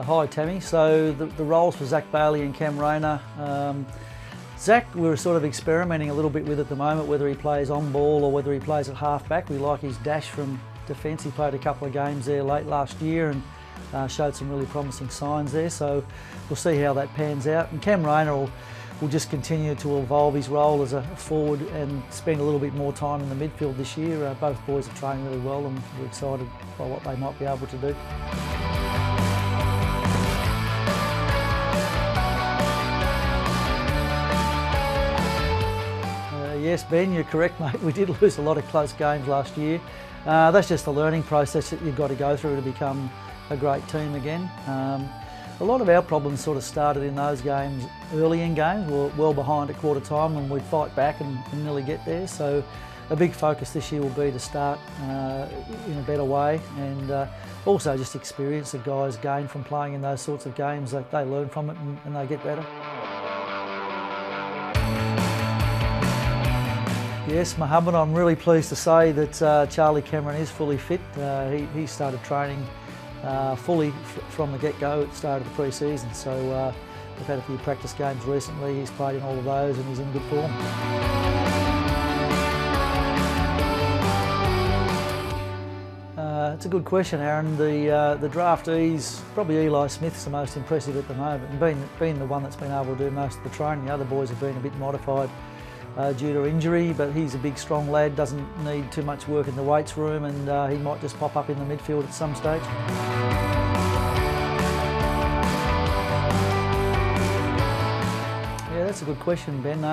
Hi Tammy. So the roles for Zach Bailey and Cam Rayner. Zach, we're sort of experimenting a little bit with at the moment, whether he plays on ball or whether he plays at half back. We like his dash from defence. He played a couple of games there late last year and showed some really promising signs there. So we'll see how that pans out. And Cam Rayner will just continue to evolve his role as a forward and spend a little bit more time in the midfield this year. Both boys are training really well and we're excited by what they might be able to do. Yes, Ben, you're correct, mate. We did lose a lot of close games last year. That's just a learning process that you've got to go through to become a great team again. A lot of our problems sort of started in those games, early in games. We were well behind at quarter time and we'd fight back and nearly get there. So a big focus this year will be to start in a better way and also just experience the guys gain from playing in those sorts of games. They learn from it and they get better. Yes, Mohammed, I'm really pleased to say that Charlie Cameron is fully fit. He started training fully from the get-go at the start of the pre-season. So we've had a few practice games recently. He's played in all of those and he's in good form. It's a good question, Aaron. The draftees, probably Eli Smith's the most impressive at the moment, and being the one that's been able to do most of the training. The other boys have been a bit modified due to injury, but he's a big strong lad, doesn't need too much work in the weights room, and he might just pop up in the midfield at some stage. Yeah, that's a good question, Ben.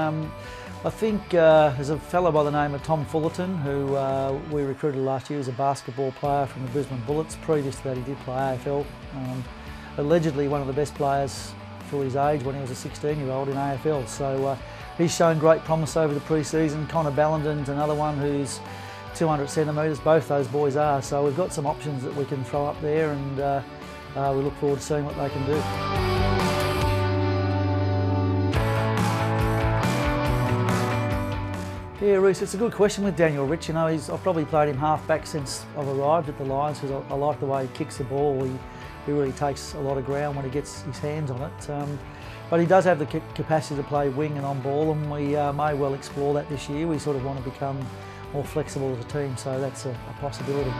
I think there's a fellow by the name of Tom Fullerton who we recruited last year as a basketball player from the Brisbane Bullets. Previous to that he did play AFL. Allegedly one of the best players for his age when he was a 16-year-old in AFL. So he's shown great promise over the pre-season. Connor Ballandon's another one who's 200 centimetres, both those boys are. So we've got some options that we can throw up there and we look forward to seeing what they can do. Yeah, Reece, it's a good question with Daniel Rich. You know, I've probably played him half back since I've arrived at the Lions because I like the way he kicks the ball. He really takes a lot of ground when he gets his hands on it. But he does have the capacity to play wing and on ball, and we may well explore that this year. We sort of want to become more flexible as a team, so that's a possibility.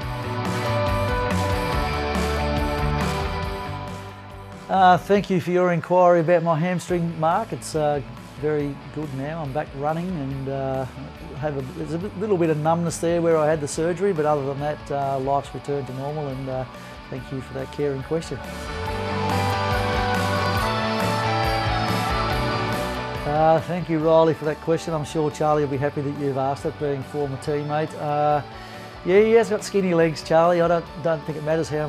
Thank you for your inquiry about my hamstring, Mark. It's very good now. I'm back running and there's a little bit of numbness there where I had the surgery, but other than that, life's returned to normal, and thank you for that caring question. Thank you, Riley, for that question. I'm sure Charlie will be happy that you've asked it, being former teammate. Yeah, he has got skinny legs, Charlie. I don't think it matters how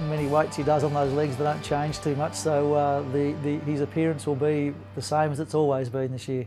many weights he does on those legs. They don't change too much, so his appearance will be the same as it's always been this year.